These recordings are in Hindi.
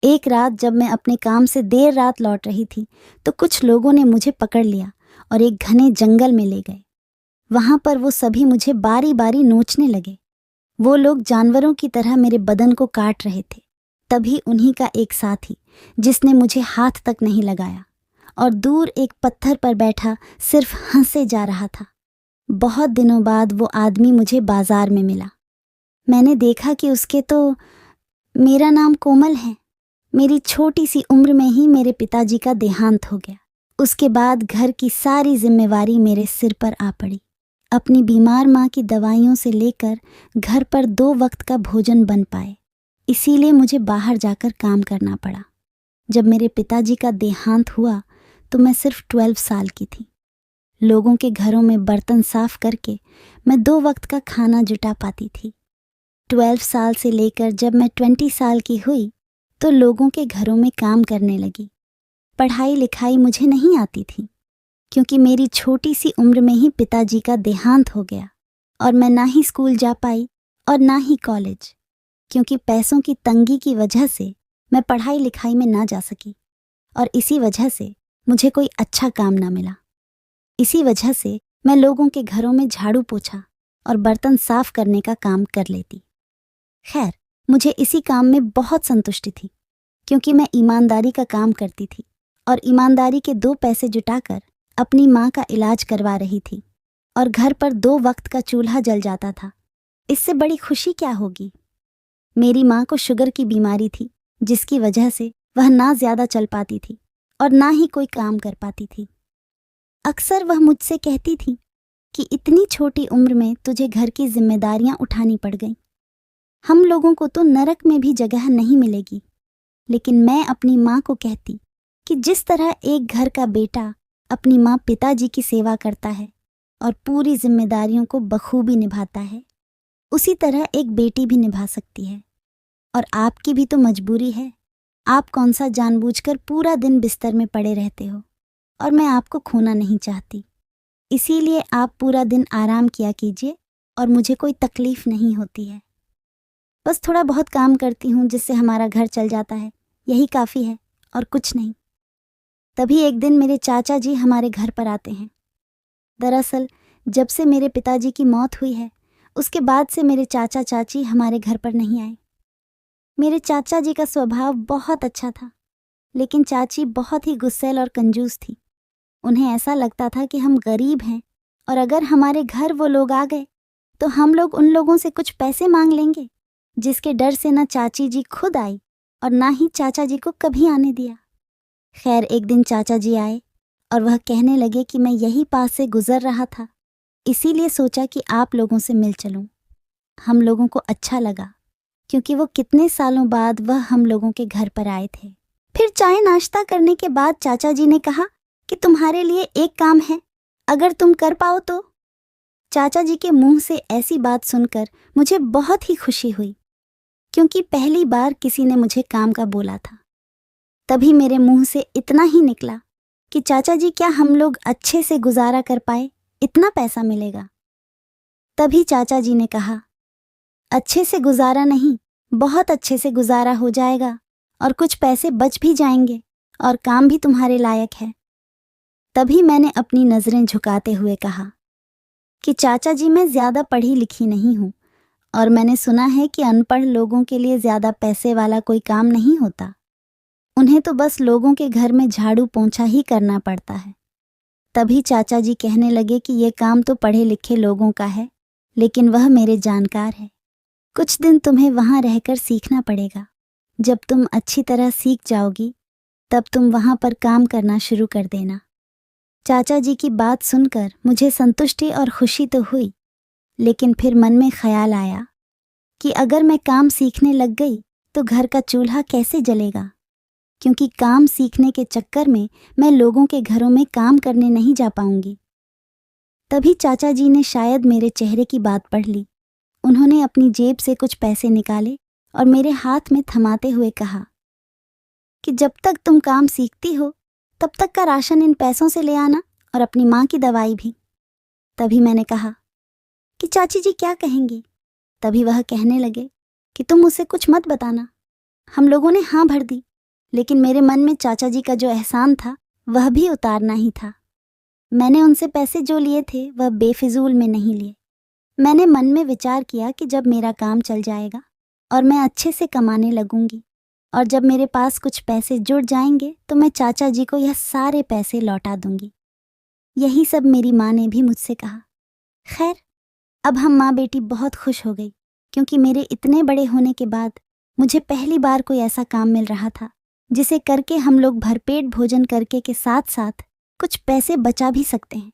एक रात जब मैं अपने काम से देर रात लौट रही थी तो कुछ लोगों ने मुझे पकड़ लिया और एक घने जंगल में ले गए। वहां पर वो सभी मुझे बारी बारी नोचने लगे। वो लोग जानवरों की तरह मेरे बदन को काट रहे थे। तभी उन्हीं का एक साथी, जिसने मुझे हाथ तक नहीं लगाया और दूर एक पत्थर पर बैठा सिर्फ हंसे जा रहा था। बहुत दिनों बाद वो आदमी मुझे बाजार में मिला। मैंने देखा कि उसके तो मेरा नाम कोमल है। मेरी छोटी सी उम्र में ही मेरे पिताजी का देहांत हो गया। उसके बाद घर की सारी जिम्मेवारी मेरे सिर पर आ पड़ी। अपनी बीमार माँ की दवाइयों से लेकर घर पर 2 वक्त का भोजन बन पाए, इसीलिए मुझे बाहर जाकर काम करना पड़ा। जब मेरे पिताजी का देहांत हुआ तो मैं सिर्फ 12 साल की थी। लोगों के घरों में बर्तन साफ करके मैं 2 वक्त का खाना जुटा पाती थी। 12 साल से लेकर जब मैं 20 साल की हुई तो लोगों के घरों में काम करने लगी। पढ़ाई लिखाई मुझे नहीं आती थी क्योंकि मेरी छोटी सी उम्र में ही पिताजी का देहांत हो गया और मैं ना ही स्कूल जा पाई और ना ही कॉलेज, क्योंकि पैसों की तंगी की वजह से मैं पढ़ाई लिखाई में ना जा सकी और इसी वजह से मुझे कोई अच्छा काम ना मिला। इसी वजह से मैं लोगों के घरों में झाड़ू पोछा और बर्तन साफ करने का काम कर लेती। खैर, मुझे इसी काम में बहुत संतुष्टि थी क्योंकि मैं ईमानदारी का काम करती थी और ईमानदारी के 2 पैसे जुटाकर अपनी माँ का इलाज करवा रही थी और घर पर 2 वक्त का चूल्हा जल जाता था। इससे बड़ी खुशी क्या होगी। मेरी माँ को शुगर की बीमारी थी, जिसकी वजह से वह ना ज्यादा चल पाती थी और ना ही कोई काम कर पाती थी। अक्सर वह मुझसे कहती थी कि इतनी छोटी उम्र में तुझे घर की जिम्मेदारियां उठानी पड़ गईं। हम लोगों को तो नरक में भी जगह नहीं मिलेगी। लेकिन मैं अपनी माँ को कहती कि जिस तरह एक घर का बेटा अपनी माँ पिताजी की सेवा करता है और पूरी जिम्मेदारियों को बखूबी निभाता है, उसी तरह एक बेटी भी निभा सकती है। और आपकी भी तो मजबूरी है। आप कौन सा जानबूझकर पूरा दिन बिस्तर में पड़े रहते हो और मैं आपको खोना नहीं चाहती। इसीलिए आप पूरा दिन आराम किया कीजिए और मुझे कोई तकलीफ नहीं होती है। बस थोड़ा बहुत काम करती हूँ जिससे हमारा घर चल जाता है, यही काफ़ी है और कुछ नहीं। तभी एक दिन मेरे चाचा जी हमारे घर पर आते हैं। दरअसल जब से मेरे पिताजी की मौत हुई है उसके बाद से मेरे चाचा चाची हमारे घर पर नहीं आए। मेरे चाचा जी का स्वभाव बहुत अच्छा था, लेकिन चाची बहुत ही गुस्सैल और कंजूस थी। उन्हें ऐसा लगता था कि हम गरीब हैं और अगर हमारे घर वो लोग आ गए तो हम लोग उन लोगों से कुछ पैसे मांग लेंगे, जिसके डर से न चाची जी खुद आई और ना ही चाचा जी को कभी आने दिया। खैर, एक दिन चाचा जी आए और वह कहने लगे कि मैं यही पास से गुजर रहा था, इसीलिए सोचा कि आप लोगों से मिल चलूं। हम लोगों को अच्छा लगा क्योंकि वो कितने सालों बाद वह हम लोगों के घर पर आए थे। फिर चाय नाश्ता करने के बाद चाचा जी ने कहा कि तुम्हारे लिए एक काम है, अगर तुम कर पाओ तो। चाचा जी के मुंह से ऐसी बात सुनकर मुझे बहुत ही खुशी हुई, क्योंकि पहली बार किसी ने मुझे काम का बोला था। तभी मेरे मुंह से इतना ही निकला कि चाचा जी, क्या हम लोग अच्छे से गुजारा कर पाए, इतना पैसा मिलेगा। तभी चाचा जी ने कहा, अच्छे से गुजारा नहीं, बहुत अच्छे से गुजारा हो जाएगा और कुछ पैसे बच भी जाएंगे और काम भी तुम्हारे लायक है। तभी मैंने अपनी नजरें झुकाते हुए कहा कि चाचा जी, मैं ज्यादा पढ़ी लिखी नहीं हूं और मैंने सुना है कि अनपढ़ लोगों के लिए ज्यादा पैसे वाला कोई काम नहीं होता। उन्हें तो बस लोगों के घर में झाड़ू पोंछा ही करना पड़ता है। तभी चाचा जी कहने लगे कि ये काम तो पढ़े लिखे लोगों का है, लेकिन वह मेरे जानकार है। कुछ दिन तुम्हें वहां रहकर सीखना पड़ेगा। जब तुम अच्छी तरह सीख जाओगी तब तुम वहां पर काम करना शुरू कर देना। चाचा जी की बात सुनकर मुझे संतुष्टि और खुशी तो हुई, लेकिन फिर मन में ख्याल आया कि अगर मैं काम सीखने लग गई तो घर का चूल्हा कैसे जलेगा, क्योंकि काम सीखने के चक्कर में मैं लोगों के घरों में काम करने नहीं जा पाऊंगी। तभी चाचा जी ने शायद मेरे चेहरे की बात पढ़ ली। उन्होंने अपनी जेब से कुछ पैसे निकाले और मेरे हाथ में थमाते हुए कहा कि जब तक तुम काम सीखती हो तब तक का राशन इन पैसों से ले आना और अपनी माँ की दवाई भी। तभी मैंने कहा कि चाची जी क्या कहेंगी। तभी वह कहने लगे कि तुम मुझसे कुछ मत बताना। हम लोगों ने हाँ भर दी लेकिन मेरे मन में चाचा जी का जो एहसान था वह भी उतारना ही था। मैंने उनसे पैसे जो लिए थे वह बेफिजूल में नहीं लिए। मैंने मन में विचार किया कि जब मेरा काम चल जाएगा और मैं अच्छे से कमाने लगूंगी और जब मेरे पास कुछ पैसे जुड़ जाएंगे तो मैं चाचा जी को यह सारे पैसे लौटा दूंगी। यही सब मेरी माँ ने भी मुझसे कहा। खैर, अब हम माँ बेटी बहुत खुश हो गई, क्योंकि मेरे इतने बड़े होने के बाद मुझे पहली बार कोई ऐसा काम मिल रहा था जिसे करके हम लोग भरपेट भोजन करके के साथ साथ कुछ पैसे बचा भी सकते हैं,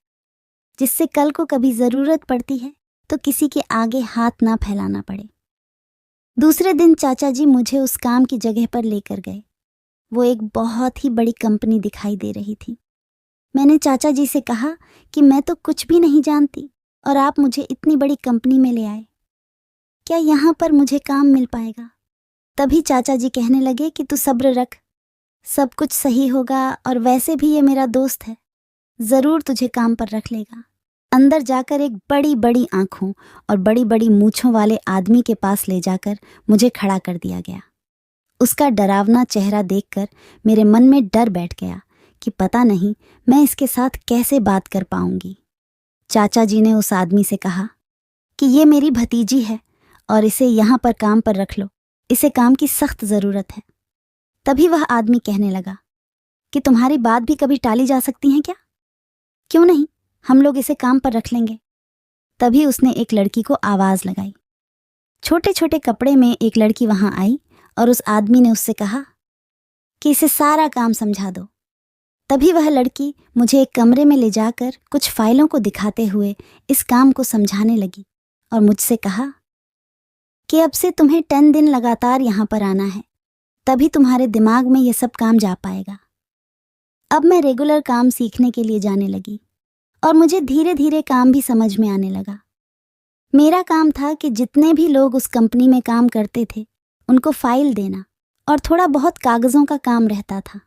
जिससे कल को कभी ज़रूरत पड़ती है तो किसी के आगे हाथ ना फैलाना पड़े। दूसरे दिन चाचा जी मुझे उस काम की जगह पर लेकर गए। वो एक बहुत ही बड़ी कंपनी दिखाई दे रही थी। मैंने चाचा जी से कहा कि मैं तो कुछ भी नहीं जानती और आप मुझे इतनी बड़ी कंपनी में ले आए, क्या यहाँ पर मुझे काम मिल पाएगा? तभी चाचा जी कहने लगे कि तू सब्र रख, सब कुछ सही होगा और वैसे भी ये मेरा दोस्त है, ज़रूर तुझे काम पर रख लेगा। अंदर जाकर एक बड़ी बड़ी आंखों और बड़ी बड़ी मूंछों वाले आदमी के पास ले जाकर मुझे खड़ा कर दिया गया। उसका डरावना चेहरा देखकर मेरे मन में डर बैठ गया कि पता नहीं मैं इसके साथ कैसे बात कर पाऊंगी। चाचा जी ने उस आदमी से कहा कि ये मेरी भतीजी है और इसे यहाँ पर काम पर रख लो, इसे काम की सख्त ज़रूरत है। तभी वह आदमी कहने लगा कि तुम्हारी बात भी कभी टाली जा सकती है क्या? क्यों नहीं, हम लोग इसे काम पर रख लेंगे। तभी उसने एक लड़की को आवाज़ लगाई। छोटे छोटे कपड़े में एक लड़की वहां आई और उस आदमी ने उससे कहा कि इसे सारा काम समझा दो। तभी वह लड़की मुझे एक कमरे में ले जाकर कुछ फाइलों को दिखाते हुए इस काम को समझाने लगी और मुझसे कहा कि अब से तुम्हें 10 दिन लगातार यहाँ पर आना है, तभी तुम्हारे दिमाग में ये सब काम जा पाएगा। अब मैं रेगुलर काम सीखने के लिए जाने लगी और मुझे धीरे धीरे काम भी समझ में आने लगा। मेरा काम था कि जितने भी लोग उस कंपनी में काम करते थे उनको फाइल देना और थोड़ा बहुत कागज़ों का काम रहता था।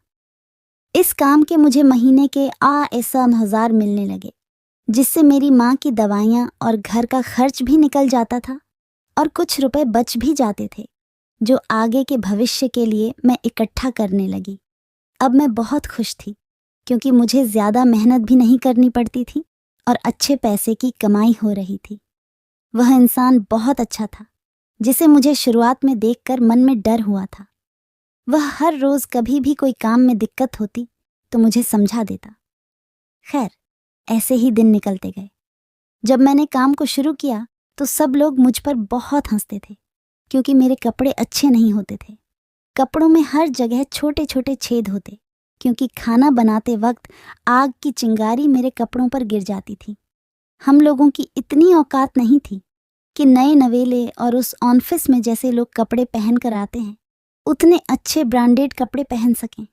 इस काम के मुझे महीने के ऐसा 1000 मिलने लगे, जिससे मेरी माँ की दवाइयाँ और घर का खर्च भी निकल जाता था और कुछ रुपए बच भी जाते थे, जो आगे के भविष्य के लिए मैं इकट्ठा करने लगी। अब मैं बहुत खुश थी, क्योंकि मुझे ज़्यादा मेहनत भी नहीं करनी पड़ती थी और अच्छे पैसे की कमाई हो रही थी। वह इंसान बहुत अच्छा था, जिसे मुझे शुरुआत में देखकर मन में डर हुआ था। वह हर रोज़ कभी भी कोई काम में दिक्कत होती तो मुझे समझा देता। खैर, ऐसे ही दिन निकलते गए। जब मैंने काम को शुरू किया तो सब लोग मुझ पर बहुत हंसते थे, क्योंकि मेरे कपड़े अच्छे नहीं होते थे। कपड़ों में हर जगह छोटे छोटे छेद होते, क्योंकि खाना बनाते वक्त आग की चिंगारी मेरे कपड़ों पर गिर जाती थी। हम लोगों की इतनी औकात नहीं थी कि नए नवेले और उस ऑफिस में जैसे लोग कपड़े पहन कर आते हैं उतने अच्छे ब्रांडेड कपड़े पहन सकें।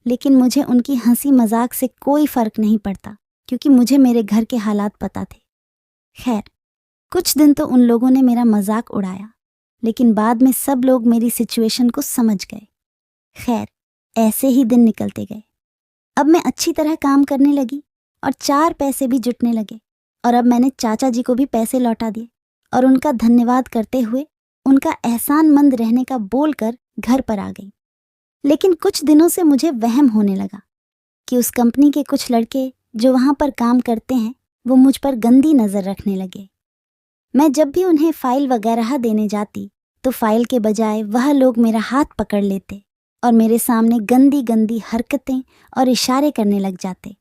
लेकिन मुझे उनकी हंसी मजाक से कोई फ़र्क नहीं पड़ता, क्योंकि मुझे मेरे घर के हालात पता थे। खैर, कुछ दिन तो उन लोगों ने मेरा मजाक उड़ाया, लेकिन बाद में सब लोग मेरी सिचुएशन को समझ गए। खैर, ऐसे ही दिन निकलते गए। अब मैं अच्छी तरह काम करने लगी और 4 पैसे भी जुटने लगे, और अब मैंने चाचा जी को भी पैसे लौटा दिए और उनका धन्यवाद करते हुए उनका एहसानमंद रहने का बोलकर घर पर आ गई। लेकिन कुछ दिनों से मुझे वहम होने लगा कि उस कंपनी के कुछ लड़के जो वहाँ पर काम करते हैं वो मुझ पर गंदी नज़र रखने लगे। मैं जब भी उन्हें फाइल वगैरह देने जाती तो फाइल के बजाय वह लोग मेरा हाथ पकड़ लेते और मेरे सामने गंदी गंदी हरकतें और इशारे करने लग जाते।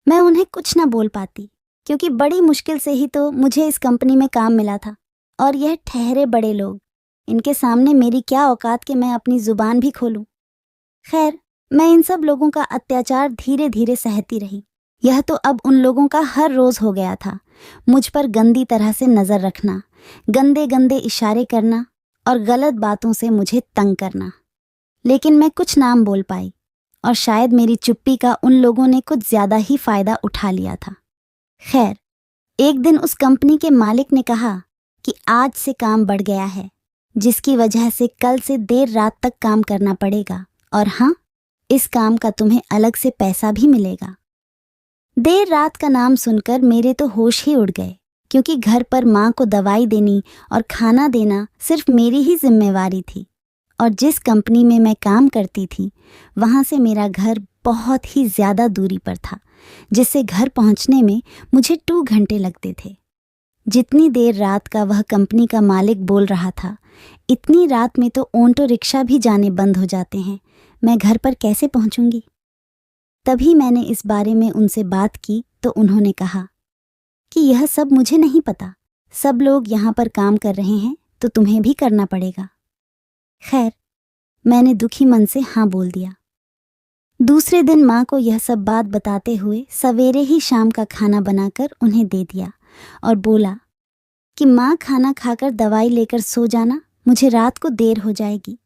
मैं उन्हें कुछ ना बोल पाती, क्योंकि बड़ी मुश्किल से ही तो मुझे इस कंपनी में काम मिला था, और यह ठहरे बड़े लोग, इनके सामने मेरी क्या औकात कि मैं अपनी ज़ुबान भी खोलूं। खैर, मैं इन सब लोगों का अत्याचार धीरे धीरे सहती रही। यह तो अब उन लोगों का हर रोज़ हो गया था, मुझ पर गंदी तरह से नज़र रखना, गंदे गंदे इशारे करना और गलत बातों से मुझे तंग करना। लेकिन मैं कुछ नाम बोल पाई, और शायद मेरी चुप्पी का उन लोगों ने कुछ ज़्यादा ही फ़ायदा उठा लिया था। खैर, एक दिन उस कंपनी के मालिक ने कहा कि आज से काम बढ़ गया है, जिसकी वजह से कल से देर रात तक काम करना पड़ेगा, और हाँ, इस काम का तुम्हें अलग से पैसा भी मिलेगा। देर रात का नाम सुनकर मेरे तो होश ही उड़ गए, क्योंकि घर पर माँ को दवाई देनी और खाना देना सिर्फ मेरी ही जिम्मेवारी थी, और जिस कंपनी में मैं काम करती थी वहाँ से मेरा घर बहुत ही ज़्यादा दूरी पर था, जिससे घर पहुँचने में मुझे 2 घंटे लगते थे। जितनी देर रात का वह कंपनी का मालिक बोल रहा था, इतनी रात में तो ऑटो रिक्शा भी जाने बंद हो जाते हैं, मैं घर पर कैसे पहुँचूंगी? तभी मैंने इस बारे में उनसे बात की तो उन्होंने कहा कि यह सब मुझे नहीं पता, सब लोग यहाँ पर काम कर रहे हैं तो तुम्हें भी करना पड़ेगा। खैर, मैंने दुखी मन से हाँ बोल दिया। दूसरे दिन माँ को यह सब बात बताते हुए सवेरे ही शाम का खाना बनाकर उन्हें दे दिया और बोला कि माँ खाना खाकर दवाई लेकर सो जाना, मुझे रात को देर हो जाएगी।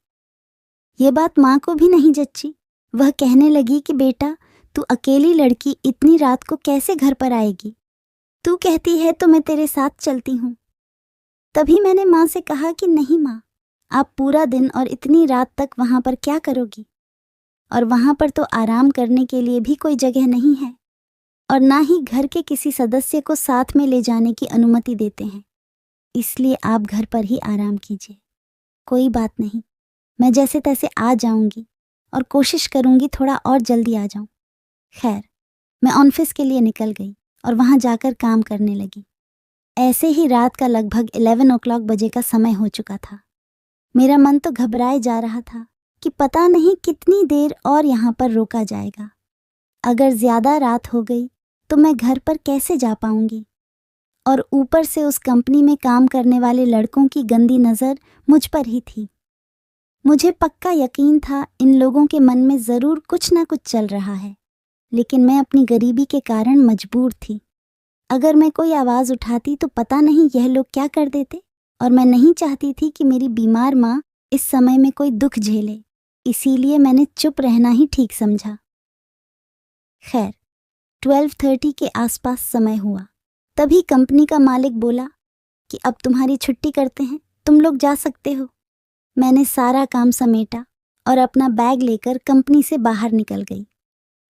ये बात माँ को भी नहीं जच्ची। वह कहने लगी कि बेटा, तू अकेली लड़की इतनी रात को कैसे घर पर आएगी? तू कहती है तो मैं तेरे साथ चलती हूँ। तभी मैंने माँ से कहा कि नहीं माँ, आप पूरा दिन और इतनी रात तक वहाँ पर क्या करोगी? और वहाँ पर तो आराम करने के लिए भी कोई जगह नहीं है और ना ही घर के किसी सदस्य को साथ में ले जाने की अनुमति देते हैं, इसलिए आप घर पर ही आराम कीजिए। कोई बात नहीं, मैं जैसे तैसे आ जाऊंगी और कोशिश करूंगी थोड़ा और जल्दी आ जाऊं। खैर, मैं ऑफिस के लिए निकल गई और वहां जाकर काम करने लगी। ऐसे ही रात का लगभग 11 o'clock बजे का समय हो चुका था। मेरा मन तो घबराए जा रहा था कि पता नहीं कितनी देर और यहाँ पर रोका जाएगा। अगर ज़्यादा रात हो गई तो मैं घर पर कैसे जा पाऊंगी? और ऊपर से उस कंपनी में काम करने वाले लड़कों की गंदी नज़र मुझ पर ही थी। मुझे पक्का यकीन था इन लोगों के मन में ज़रूर कुछ ना कुछ चल रहा है, लेकिन मैं अपनी गरीबी के कारण मजबूर थी। अगर मैं कोई आवाज़ उठाती तो पता नहीं यह लोग क्या कर देते, और मैं नहीं चाहती थी कि मेरी बीमार माँ इस समय में कोई दुख झेले, इसीलिए मैंने चुप रहना ही ठीक समझा। खैर, 12:30 के आसपास समय हुआ। तभी कंपनी का मालिक बोला कि अब तुम्हारी छुट्टी करते हैं, तुम लोग जा सकते हो। मैंने सारा काम समेटा और अपना बैग लेकर कंपनी से बाहर निकल गई।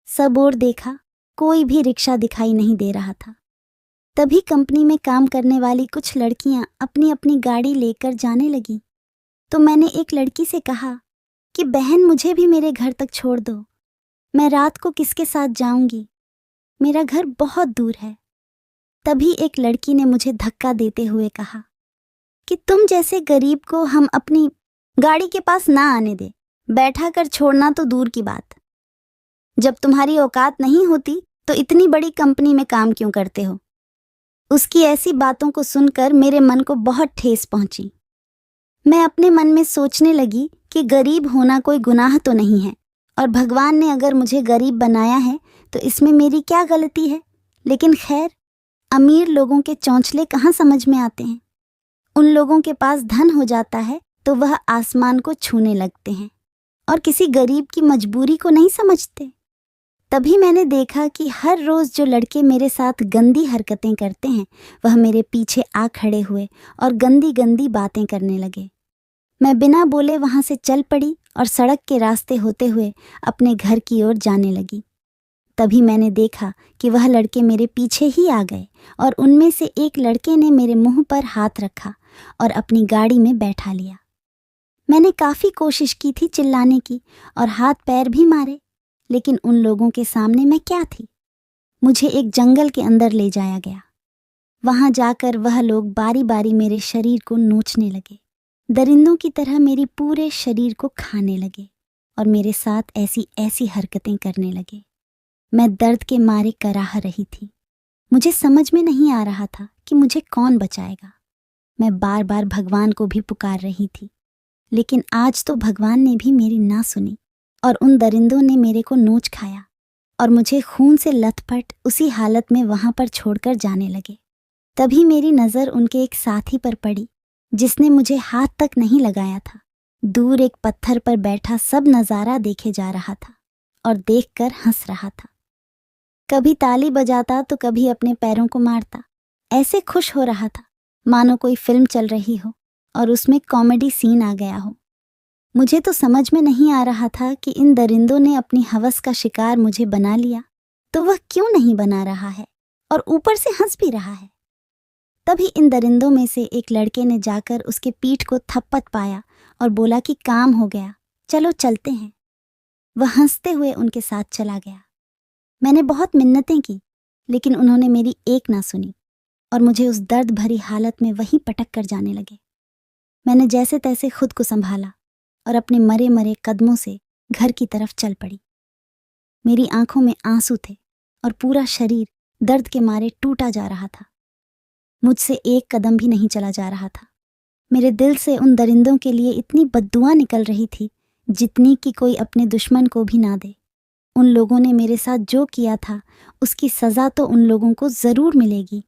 सब ओर देखा, कोई भी रिक्शा दिखाई नहीं दे रहा था। तभी कंपनी में काम करने वाली कुछ लड़कियां अपनी अपनी गाड़ी लेकर जाने लगीं। तो मैंने एक लड़की से कहा कि बहन, मुझे भी मेरे घर तक छोड़ दो, मैं रात को किसके साथ जाऊंगी, मेरा घर बहुत दूर है। तभी एक लड़की ने मुझे धक्का देते हुए कहा कि तुम जैसे गरीब को हम अपनी गाड़ी के पास ना आने दे, बैठा कर छोड़ना तो दूर की बात। जब तुम्हारी औकात नहीं होती तो इतनी बड़ी कंपनी में काम क्यों करते हो? उसकी ऐसी बातों को सुनकर मेरे मन को बहुत ठेस पहुंची। मैं अपने मन में सोचने लगी कि गरीब होना कोई गुनाह तो नहीं है, और भगवान ने अगर मुझे गरीब बनाया है तो इसमें मेरी क्या गलती है। लेकिन खैर, अमीर लोगों के चौंचले कहाँ समझ में आते हैं। उन लोगों के पास धन हो जाता है तो वह आसमान को छूने लगते हैं और किसी गरीब की मजबूरी को नहीं समझते। तभी मैंने देखा कि हर रोज़ जो लड़के मेरे साथ गंदी हरकतें करते हैं वह मेरे पीछे आ खड़े हुए और गंदी गंदी बातें करने लगे। मैं बिना बोले वहाँ से चल पड़ी और सड़क के रास्ते होते हुए अपने घर की ओर जाने लगी। तभी मैंने देखा कि वह लड़के मेरे पीछे ही आ गए और उनमें से एक लड़के ने मेरे मुंह पर हाथ रखा और अपनी गाड़ी में बैठा लिया। मैंने काफ़ी कोशिश की थी चिल्लाने की और हाथ पैर भी मारे, लेकिन उन लोगों के सामने मैं क्या थी। मुझे एक जंगल के अंदर ले जाया गया। वहां जाकर वह लोग बारी बारी मेरे शरीर को नोचने लगे, दरिंदों की तरह मेरी पूरे शरीर को खाने लगे और मेरे साथ ऐसी ऐसी हरकतें करने लगे। मैं दर्द के मारे कराह रही थी। मुझे समझ में नहीं आ रहा था कि मुझे कौन बचाएगा। मैं बार बार भगवान को भी पुकार रही थी, लेकिन आज तो भगवान ने भी मेरी ना सुनी और उन दरिंदों ने मेरे को नोच खाया और मुझे खून से लथपथ उसी हालत में वहां पर छोड़कर जाने लगे। तभी मेरी नज़र उनके एक साथी पर पड़ी जिसने मुझे हाथ तक नहीं लगाया था। दूर एक पत्थर पर बैठा सब नज़ारा देखे जा रहा था और देखकर हंस रहा था। कभी ताली बजाता तो कभी अपने पैरों को मारता। ऐसे खुश हो रहा था मानो कोई फिल्म चल रही हो और उसमें कॉमेडी सीन आ गया हो। मुझे तो समझ में नहीं आ रहा था कि इन दरिंदों ने अपनी हवस का शिकार मुझे बना लिया तो वह क्यों नहीं बना रहा है और ऊपर से हंस भी रहा है। तभी इन दरिंदों में से एक लड़के ने जाकर उसके पीठ को थप्पड़ पाया और बोला कि काम हो गया, चलो चलते हैं। वह हंसते हुए उनके साथ चला गया। मैंने बहुत मिन्नतें की, लेकिन उन्होंने मेरी एक ना सुनी और मुझे उस दर्द भरी हालत में वहीं पटक कर जाने लगे। मैंने जैसे तैसे खुद को संभाला और अपने मरे मरे कदमों से घर की तरफ चल पड़ी। मेरी आंखों में आंसू थे और पूरा शरीर दर्द के मारे टूटा जा रहा था। मुझसे एक कदम भी नहीं चला जा रहा था। मेरे दिल से उन दरिंदों के लिए इतनी बद्दुआ निकल रही थी जितनी कि कोई अपने दुश्मन को भी ना दे। उन लोगों ने मेरे साथ जो किया था उसकी सज़ा तो उन लोगों को ज़रूर मिलेगी।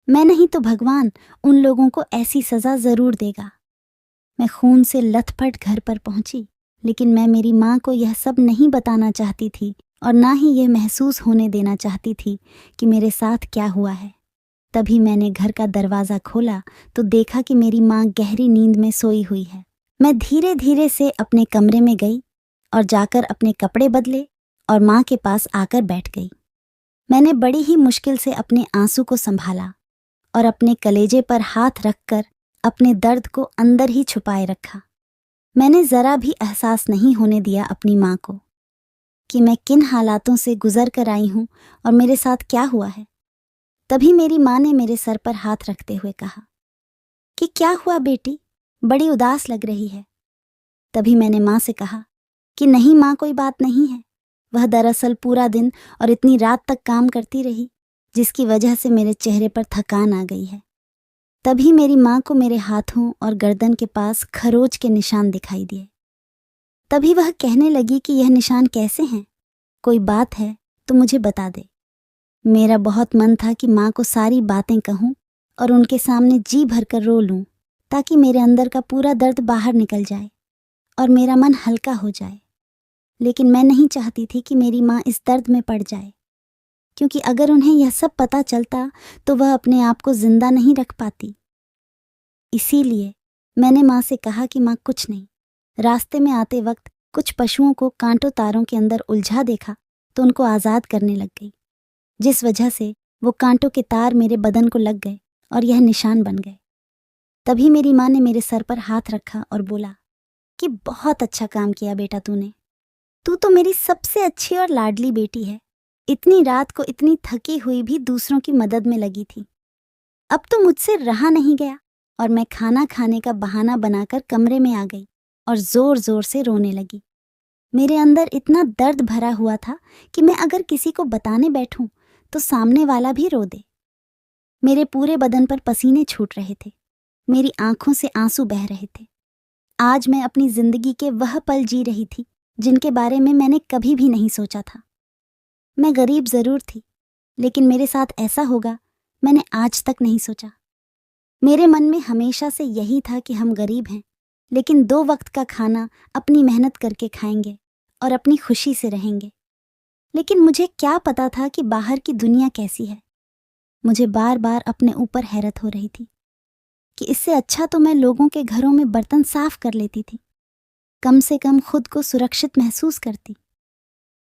मैं नहीं तो भगवान उन लोगों को ऐसी सज़ा ज़रूर देगा। मैं खून से लथपथ घर पर पहुंची, लेकिन मैं मेरी माँ को यह सब नहीं बताना चाहती थी और ना ही यह महसूस होने देना चाहती थी कि मेरे साथ क्या हुआ है। तभी मैंने घर का दरवाज़ा खोला तो देखा कि मेरी माँ गहरी नींद में सोई हुई है। मैं धीरे धीरे से अपने कमरे में गई और जाकर अपने कपड़े बदले और माँ के पास आकर बैठ गई। मैंने बड़ी ही मुश्किल से अपने आंसू को संभाला और अपने कलेजे पर हाथ रखकर अपने दर्द को अंदर ही छुपाए रखा। मैंने ज़रा भी एहसास नहीं होने दिया अपनी माँ को कि मैं किन हालातों से गुजर कर आई हूँ और मेरे साथ क्या हुआ है। तभी मेरी माँ ने मेरे सर पर हाथ रखते हुए कहा कि क्या हुआ बेटी, बड़ी उदास लग रही है। तभी मैंने माँ से कहा कि नहीं माँ, कोई बात नहीं है। वह दरअसल पूरा दिन और इतनी रात तक काम करती रही, जिसकी वजह से मेरे चेहरे पर थकान आ गई है। तभी मेरी माँ को मेरे हाथों और गर्दन के पास खरोच के निशान दिखाई दिए। तभी वह कहने लगी कि यह निशान कैसे हैं, कोई बात है तो मुझे बता दे। मेरा बहुत मन था कि माँ को सारी बातें कहूँ और उनके सामने जी भरकर रो लूँ, ताकि मेरे अंदर का पूरा दर्द बाहर निकल जाए और मेरा मन हल्का हो जाए। लेकिन मैं नहीं चाहती थी कि मेरी माँ इस दर्द में पड़ जाए, क्योंकि अगर उन्हें यह सब पता चलता तो वह अपने आप को जिंदा नहीं रख पाती। इसीलिए मैंने माँ से कहा कि माँ कुछ नहीं। रास्ते में आते वक्त कुछ पशुओं को कांटों तारों के अंदर उलझा देखा तो उनको आज़ाद करने लग गई, जिस वजह से वो कांटों के तार मेरे बदन को लग गए और यह निशान बन गए। तभी मेरी माँ ने मेरे सर पर हाथ रखा और बोला कि बहुत अच्छा काम किया बेटा तूने। तू तो मेरी सबसे अच्छी और लाडली बेटी है। इतनी रात को इतनी थकी हुई भी दूसरों की मदद में लगी थी। अब तो मुझसे रहा नहीं गया और मैं खाना खाने का बहाना बनाकर कमरे में आ गई और जोर जोर से रोने लगी। मेरे अंदर इतना दर्द भरा हुआ था कि मैं अगर किसी को बताने बैठूं तो सामने वाला भी रो दे। मेरे पूरे बदन पर पसीने छूट रहे थे, मेरी आंखों से आंसू बह रहे थे। आज मैं अपनी जिंदगी के वह पल जी रही थी जिनके बारे में मैंने कभी भी नहीं सोचा था। मैं गरीब जरूर थी, लेकिन मेरे साथ ऐसा होगा मैंने आज तक नहीं सोचा। मेरे मन में हमेशा से यही था कि हम गरीब हैं, लेकिन 2 वक्त का खाना अपनी मेहनत करके खाएंगे और अपनी खुशी से रहेंगे। लेकिन मुझे क्या पता था कि बाहर की दुनिया कैसी है। मुझे बार बार अपने ऊपर हैरत हो रही थी कि इससे अच्छा तो मैं लोगों के घरों में बर्तन साफ कर लेती थी, कम से कम खुद को सुरक्षित महसूस करती।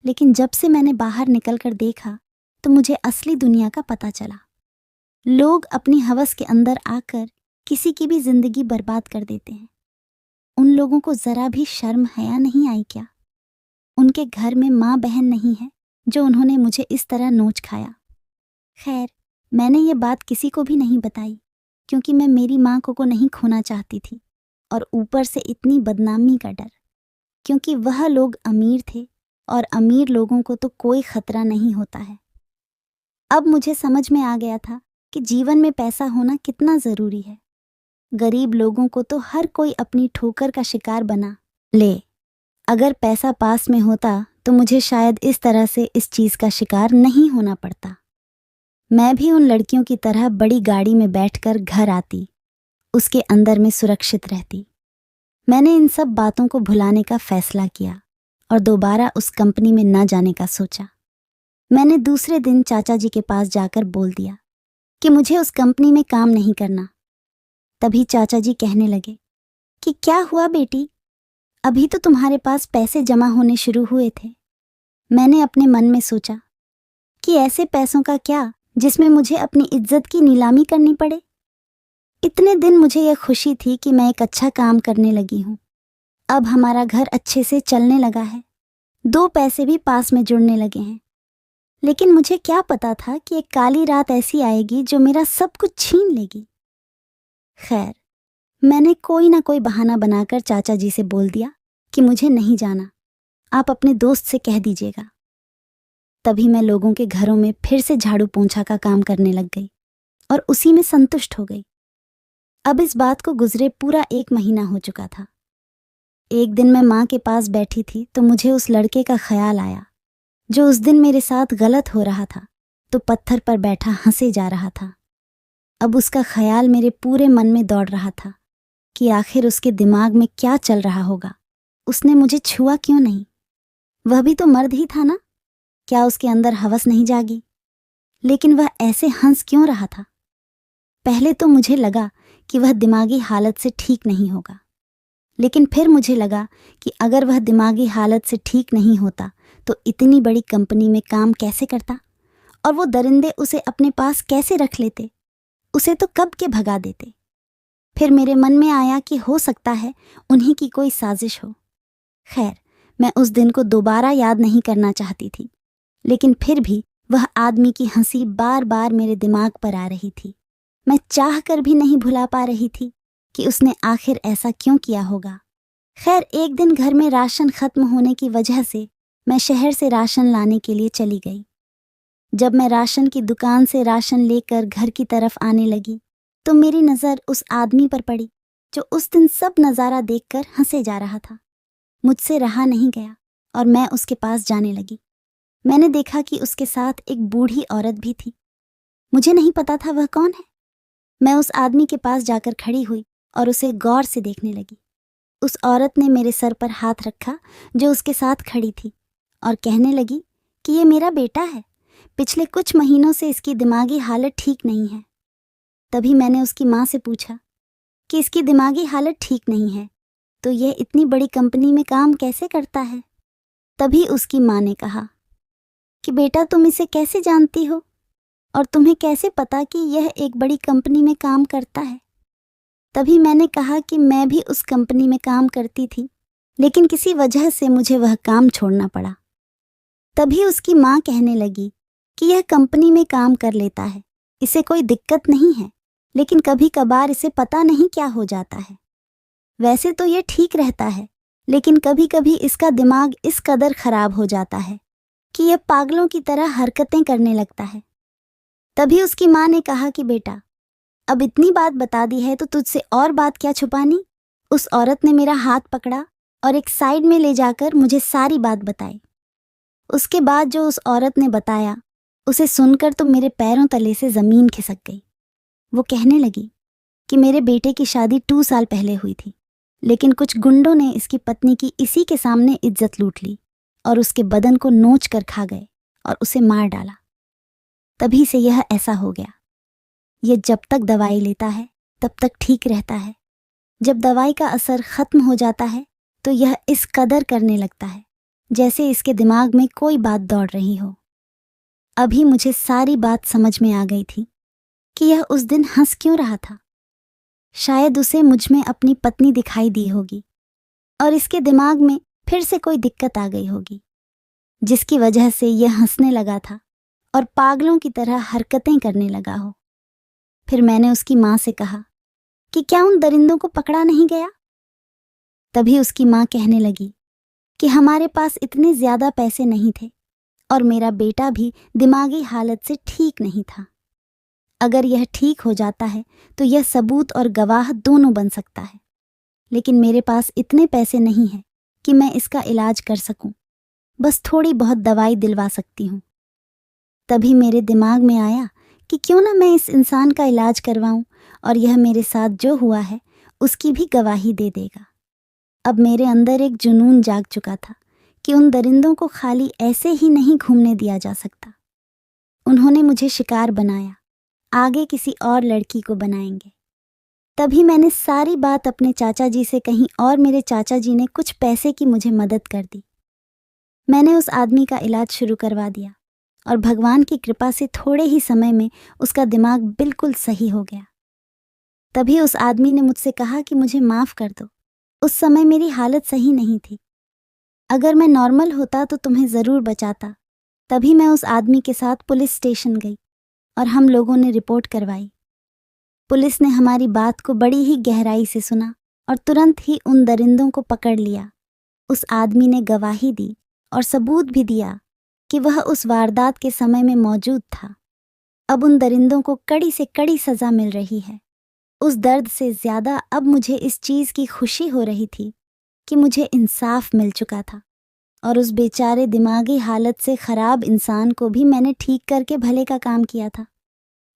लेकिन जब से मैंने बाहर निकलकर देखा तो मुझे असली दुनिया का पता चला। लोग अपनी हवस के अंदर आकर किसी की भी जिंदगी बर्बाद कर देते हैं। उन लोगों को जरा भी शर्म हया नहीं आई क्या? उनके घर में माँ बहन नहीं है जो उन्होंने मुझे इस तरह नोच खाया। खैर, मैंने ये बात किसी को भी नहीं बताई, क्योंकि मैं मेरी माँ को नहीं खोना चाहती थी, और ऊपर से इतनी बदनामी का डर, क्योंकि वह लोग अमीर थे और अमीर लोगों को तो कोई खतरा नहीं होता है। अब मुझे समझ में आ गया था कि जीवन में पैसा होना कितना ज़रूरी है। गरीब लोगों को तो हर कोई अपनी ठोकर का शिकार बना ले। अगर पैसा पास में होता तो मुझे शायद इस तरह से इस चीज़ का शिकार नहीं होना पड़ता। मैं भी उन लड़कियों की तरह बड़ी गाड़ी में बैठकर घर आती, उसके अंदर में सुरक्षित रहती। मैंने इन सब बातों को भुलाने का फैसला किया और दोबारा उस कंपनी में न जाने का सोचा। मैंने दूसरे दिन चाचा जी के पास जाकर बोल दिया कि मुझे उस कंपनी में काम नहीं करना। तभी चाचा जी कहने लगे कि क्या हुआ बेटी, अभी तो तुम्हारे पास पैसे जमा होने शुरू हुए थे। मैंने अपने मन में सोचा कि ऐसे पैसों का क्या जिसमें मुझे अपनी इज्जत की नीलामी करनी पड़े। इतने दिन मुझे यह खुशी थी कि मैं एक अच्छा काम करने लगी हूँ, अब हमारा घर अच्छे से चलने लगा है, 2 पैसे भी पास में जुड़ने लगे हैं। लेकिन मुझे क्या पता था कि एक काली रात ऐसी आएगी जो मेरा सब कुछ छीन लेगी। खैर, मैंने कोई ना कोई बहाना बनाकर चाचा जी से बोल दिया कि मुझे नहीं जाना, आप अपने दोस्त से कह दीजिएगा। तभी मैं लोगों के घरों में फिर से झाड़ू पोंछा का काम करने लग गई और उसी में संतुष्ट हो गई। अब इस बात को गुजरे पूरा 1 महीना हो चुका था। एक दिन मैं माँ के पास बैठी थी तो मुझे उस लड़के का ख्याल आया जो उस दिन मेरे साथ गलत हो रहा था तो पत्थर पर बैठा हंसे जा रहा था। अब उसका ख्याल मेरे पूरे मन में दौड़ रहा था कि आखिर उसके दिमाग में क्या चल रहा होगा। उसने मुझे छुआ क्यों नहीं? वह भी तो मर्द ही था ना, क्या उसके अंदर हवस नहीं जागी? लेकिन वह ऐसे हंस क्यों रहा था? पहले तो मुझे लगा कि वह दिमागी हालत से ठीक नहीं होगा, लेकिन फिर मुझे लगा कि अगर वह दिमागी हालत से ठीक नहीं होता तो इतनी बड़ी कंपनी में काम कैसे करता और वो दरिंदे उसे अपने पास कैसे रख लेते? उसे तो कब के भगा देते। फिर मेरे मन में आया कि हो सकता है उन्हीं की कोई साजिश हो। खैर, मैं उस दिन को दोबारा याद नहीं करना चाहती थी, लेकिन फिर भी वह आदमी की हंसी बार बार मेरे दिमाग पर आ रही थी। मैं चाह कर भी नहीं भुला पा रही थी कि उसने आखिर ऐसा क्यों किया होगा। खैर, एक दिन घर में राशन खत्म होने की वजह से मैं शहर से राशन लाने के लिए चली गई। जब मैं राशन की दुकान से राशन लेकर घर की तरफ आने लगी तो मेरी नज़र उस आदमी पर पड़ी जो उस दिन सब नज़ारा देखकर हंसे जा रहा था। मुझसे रहा नहीं गया और मैं उसके पास जाने लगी। मैंने देखा कि उसके साथ एक बूढ़ी औरत भी थी। मुझे नहीं पता था वह कौन है। मैं उस आदमी के पास जाकर खड़ी हुई और उसे गौर से देखने लगी। उस औरत ने मेरे सर पर हाथ रखा जो उसके साथ खड़ी थी और कहने लगी कि ये मेरा बेटा है, पिछले कुछ महीनों से इसकी दिमागी हालत ठीक नहीं है। तभी मैंने उसकी माँ से पूछा कि इसकी दिमागी हालत ठीक नहीं है तो यह इतनी बड़ी कंपनी में काम कैसे करता है? तभी उसकी माँ ने कहा कि बेटा, तुम इसे कैसे जानती हो और तुम्हें कैसे पता कि यह एक बड़ी कंपनी में काम करता है? तभी मैंने कहा कि मैं भी उस कंपनी में काम करती थी, लेकिन किसी वजह से मुझे वह काम छोड़ना पड़ा। तभी उसकी माँ कहने लगी कि यह कंपनी में काम कर लेता है, इसे कोई दिक्कत नहीं है, लेकिन कभी कभार इसे पता नहीं क्या हो जाता है। वैसे तो यह ठीक रहता है, लेकिन कभी कभी इसका दिमाग इस कदर खराब हो जाता है कि यह पागलों की तरह हरकतें करने लगता है। तभी उसकी माँ ने कहा कि बेटा, अब इतनी बात बता दी है तो तुझसे और बात क्या छुपानी? उस औरत ने मेरा हाथ पकड़ा और एक साइड में ले जाकर मुझे सारी बात बताई। उसके बाद जो उस औरत ने बताया उसे सुनकर तो मेरे पैरों तले से ज़मीन खिसक गई। वो कहने लगी कि मेरे बेटे की शादी 2 साल पहले हुई थी, लेकिन कुछ गुंडों ने इसकी पत्नी की इसी के सामने इज्जत लूट ली और उसके बदन को नोच कर खा गए और उसे मार डाला। तभी से यह ऐसा हो गया। यह जब तक दवाई लेता है तब तक ठीक रहता है। जब दवाई का असर खत्म हो जाता है तो यह इस कदर करने लगता है जैसे इसके दिमाग में कोई बात दौड़ रही हो। अभी मुझे सारी बात समझ में आ गई थी कि यह उस दिन हंस क्यों रहा था। शायद उसे मुझ में अपनी पत्नी दिखाई दी होगी और इसके दिमाग में फिर से कोई दिक्कत आ गई होगी, जिसकी वजह से यह हंसने लगा था और पागलों की तरह हरकतें करने लगा हो। फिर मैंने उसकी माँ से कहा कि क्या उन दरिंदों को पकड़ा नहीं गया? तभी उसकी माँ कहने लगी कि हमारे पास इतने ज़्यादा पैसे नहीं थे और मेरा बेटा भी दिमागी हालत से ठीक नहीं था। अगर यह ठीक हो जाता है तो यह सबूत और गवाह दोनों बन सकता है, लेकिन मेरे पास इतने पैसे नहीं हैं कि मैं इसका इलाज कर सकूं। बस थोड़ी बहुत दवाई दिलवा सकती हूँ। तभी मेरे दिमाग में आया कि क्यों ना मैं इस इंसान का इलाज करवाऊं और यह मेरे साथ जो हुआ है उसकी भी गवाही दे देगा। अब मेरे अंदर एक जुनून जाग चुका था कि उन दरिंदों को खाली ऐसे ही नहीं घूमने दिया जा सकता। उन्होंने मुझे शिकार बनाया, आगे किसी और लड़की को बनाएंगे। तभी मैंने सारी बात अपने चाचा जी से कही और मेरे चाचा जी ने कुछ पैसे की मुझे मदद कर दी। मैंने उस आदमी का इलाज शुरू करवा दिया और भगवान की कृपा से थोड़े ही समय में उसका दिमाग बिल्कुल सही हो गया। तभी उस आदमी ने मुझसे कहा कि मुझे माफ़ कर दो, उस समय मेरी हालत सही नहीं थी। अगर मैं नॉर्मल होता तो तुम्हें ज़रूर बचाता। तभी मैं उस आदमी के साथ पुलिस स्टेशन गई और हम लोगों ने रिपोर्ट करवाई। पुलिस ने हमारी बात को बड़ी ही गहराई से सुना और तुरंत ही उन दरिंदों को पकड़ लिया। उस आदमी ने गवाही दी और सबूत भी दिया कि वह उस वारदात के समय में मौजूद था। अब उन दरिंदों को कड़ी से कड़ी सज़ा मिल रही है। उस दर्द से ज़्यादा अब मुझे इस चीज़ की खुशी हो रही थी कि मुझे इंसाफ मिल चुका था और उस बेचारे दिमागी हालत से ख़राब इंसान को भी मैंने ठीक करके भले का काम किया था।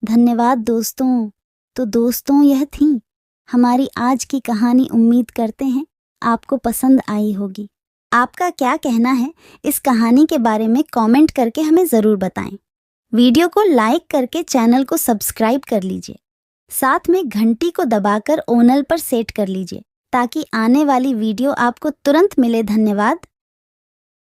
धन्यवाद दोस्तों। तो दोस्तों, यह थी हमारी आज की कहानी। उम्मीद करते हैं आपको पसंद आई होगी। आपका क्या कहना है इस कहानी के बारे में कमेंट करके हमें ज़रूर बताएं। वीडियो को लाइक करके चैनल को सब्सक्राइब कर लीजिए। साथ में घंटी को दबाकर ओनल पर सेट कर लीजिए ताकि आने वाली वीडियो आपको तुरंत मिले। धन्यवाद।